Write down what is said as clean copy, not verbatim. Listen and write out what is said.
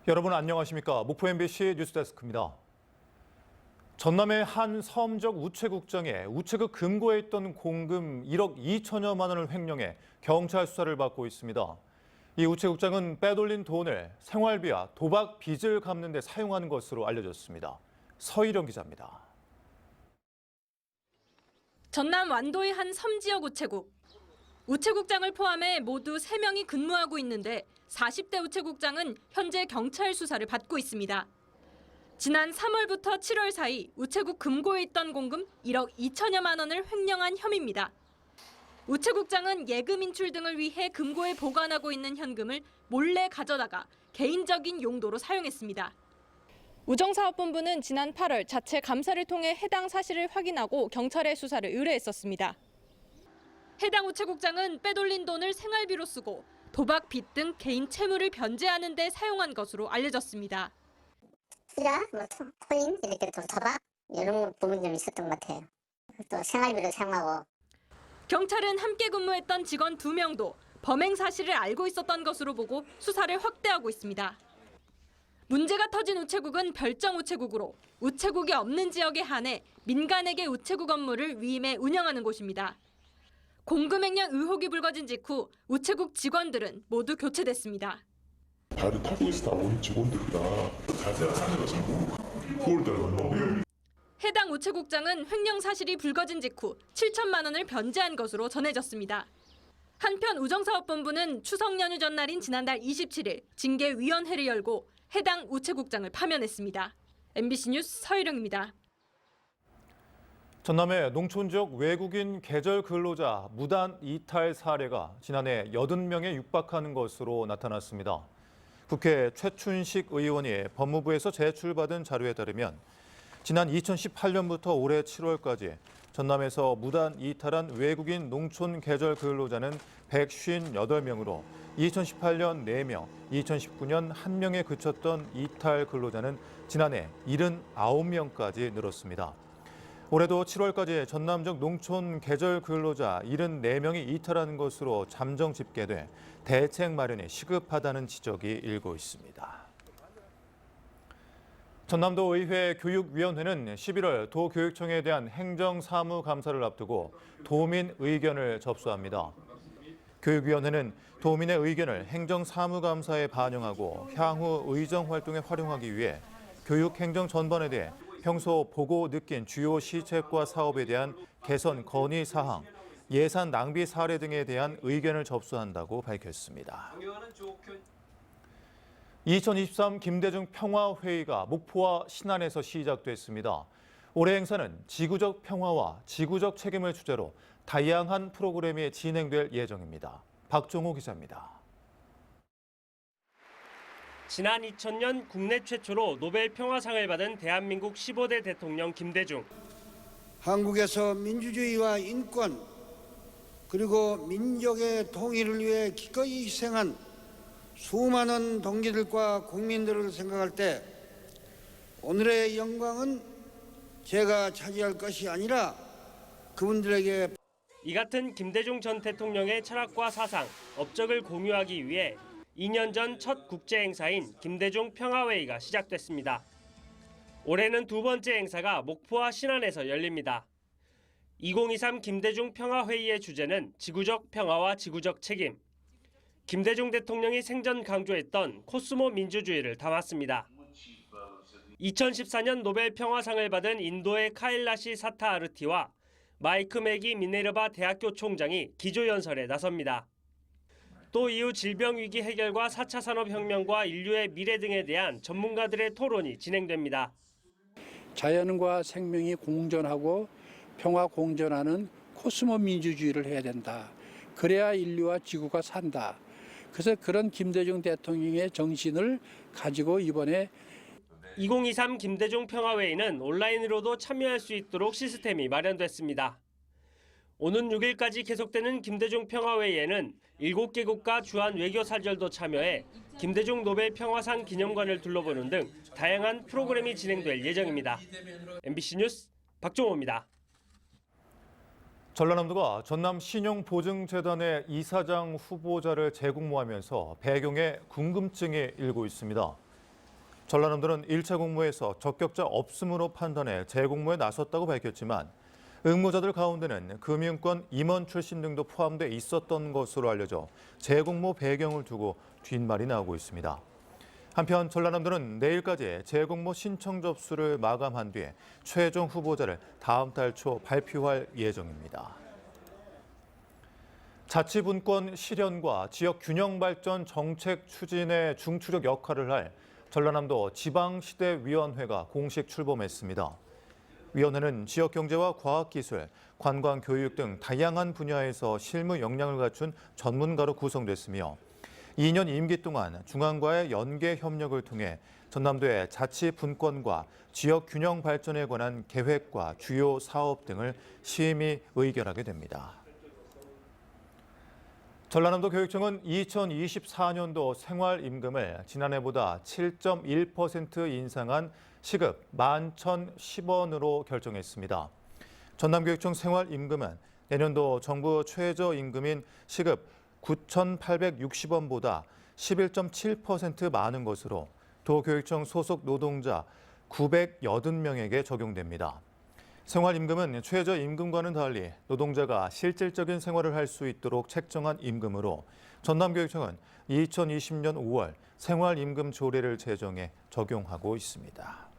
여러분 안녕하십니까? 목포 MBC 뉴스데스크입니다. 전남의 한 섬적 우체국장에 우체국 금고에 있던 공금 1억 2천여만 원을 횡령해 경찰 수사를 받고 있습니다. 이 우체국장은 빼돌린 돈을 생활비와 도박 빚을 갚는 데 사용하는 것으로 알려졌습니다. 서희령 기자입니다. 전남 완도의 한 섬지역 우체국. 우체국장을 포함해 모두 3명이 근무하고 있는데 40대 우체국장은 현재 경찰 수사를 받고 있습니다. 지난 3월부터 7월 사이 우체국 금고에 있던 공금 1억 2천여만 원을 횡령한 혐의입니다. 우체국장은 예금 인출 등을 위해 금고에 보관하고 있는 현금을 몰래 가져다가 개인적인 용도로 사용했습니다. 우정사업본부는 지난 8월 자체 감사를 통해 해당 사실을 확인하고 경찰에 수사를 의뢰했었습니다. 해당 우체국장은 빼돌린 돈을 생활비로 쓰고 도박 빚 등 개인 채무를 변제하는 데 사용한 것으로 알려졌습니다. 투자, 코인, 이렇게 또 도박 이런 부분이 좀 있었던 것 같아요. 또 생활비로 사용하고. 경찰은 함께 근무했던 직원 2명도 범행 사실을 알고 있었던 것으로 보고 수사를 확대하고 있습니다. 문제가 터진 우체국은 별정 우체국으로 우체국이 없는 지역에 한해 민간에게 우체국 업무를 위임해 운영하는 곳입니다. 공금 횡령 의혹이 불거진 직후 우체국 직원들은 모두 교체됐습니다. 다들 타고 있어 다 우리 직원들이다. 자세한 사실을 자꾸 9월달에 해당 우체국장은 횡령 사실이 불거진 직후 7천만 원을 변제한 것으로 전해졌습니다. 한편 우정사업본부는 추석 연휴 전날인 지난달 27일 징계위원회를 열고 해당 우체국장을 파면했습니다. MBC 뉴스 서희령입니다. 전남의 농촌 지역 외국인 계절 근로자 무단 이탈 사례가 지난해 80명에 육박하는 것으로 나타났습니다. 국회 최춘식 의원이 법무부에서 제출받은 자료에 따르면 지난 2018년부터 올해 7월까지 전남에서 무단 이탈한 외국인 농촌 계절 근로자는 158명으로 2018년 4명, 2019년 1명에 그쳤던 이탈 근로자는 지난해 79명까지 늘었습니다. 올해도 7월까지 전남 적 농촌 계절 근로자 74명이 이탈하는 것으로 잠정 집계돼 대책 마련이 시급하다는 지적이 일고 있습니다. 전남도 의회 교육위원회는 11월 도교육청에 대한 행정사무감사를 앞두고 도민 의견을 접수합니다. 교육위원회는 도민의 의견을 행정사무감사에 반영하고 향후 의정활동에 활용하기 위해 교육행정 전반에 대해 평소 보고 느낀 주요 시책과 사업에 대한 개선 건의 사항, 예산 낭비 사례 등에 대한 의견을 접수한다고 밝혔습니다. 2023 김대중 평화회의가 목포와 신안에서 시작됐습니다. 올해 행사는 지구적 평화와 지구적 책임을 주제로 다양한 프로그램이 진행될 예정입니다. 박종호 기자입니다. 지난 2000년 국내 최초로 노벨 평화상을 받은 대한민국 15대 대통령 김대중. 한국에서 민주주의와 인권 그리고 민족의 통일을 위해 기꺼이 희생한 수많은 동지들과 국민들을 생각할 때 오늘의 영광은 제가 차지할 것이 아니라 그분들에게 이 같은 김대중 전 대통령의 철학과 사상, 업적을 공유하기 위해 2년 전 첫 국제 행사인 김대중 평화회의가 시작됐습니다. 올해는 두 번째 행사가 목포와 신안에서 열립니다. 2023 김대중 평화회의의 주제는 지구적 평화와 지구적 책임. 김대중 대통령이 생전 강조했던 코스모 민주주의를 담았습니다. 2014년 노벨 평화상을 받은 인도의 카일라시 사타아르티와 마이크 맥이 미네르바 대학교 총장이 기조연설에 나섭니다. 또 이후 질병위기 해결과 4차 산업혁명과 인류의 미래 등에 대한 전문가들의 토론이 진행됩니다. 자연과 생명이 공존하고 평화 공존하는 코스모 민주주의를 해야 된다. 그래야 인류와 지구가 산다. 그래서 그런 김대중 대통령의 정신을 가지고 이번에 2023 김대중 평화회의는 온라인으로도 참여할 수 있도록 시스템이 마련됐습니다. 오는 6일까지 계속되는 김대중 평화회의에는 7개국가 주한 외교사절도 참여해 김대중 노벨 평화상 기념관을 둘러보는 등 다양한 프로그램이 진행될 예정입니다. MBC 뉴스 박종호입니다. 전라남도가 전남 신용보증재단의 이사장 후보자를 재공모하면서 배경에 궁금증이 일고 있습니다. 전라남도는 1차 공모에서 적격자 없음으로 판단해 재공모에 나섰다고 밝혔지만 응모자들 가운데는 금융권 임원 출신 등도 포함돼 있었던 것으로 알려져 재공모 배경을 두고 뒷말이 나오고 있습니다. 한편 전라남도는 내일까지 재공모 신청 접수를 마감한 뒤에 최종 후보자를 다음 달 초 발표할 예정입니다. 자치분권 실현과 지역 균형 발전 정책 추진에 중추적 역할을 할 전라남도 지방시대위원회가 공식 출범했습니다. 위원회는 지역 경제와 과학기술, 관광, 교육 등 다양한 분야에서 실무 역량을 갖춘 전문가로 구성됐으며 2년 임기 동안 중앙과의 연계 협력을 통해 전남도의 자치 분권과 지역 균형 발전에 관한 계획과 주요 사업 등을 심의 의결하게 됩니다. 전라남도 교육청은 2024년도 생활임금을 지난해보다 7.1% 인상한 시급 11,010원으로 결정했습니다. 전남교육청 생활임금은 내년도 정부 최저임금인 시급 9,860원보다 11.7% 많은 것으로 도교육청 소속 노동자 980명에게 적용됩니다. 생활임금은 최저임금과는 달리 노동자가 실질적인 생활을 할 수 있도록 책정한 임금으로 전남교육청은 2020년 5월 생활임금 조례를 제정해 적용하고 있습니다.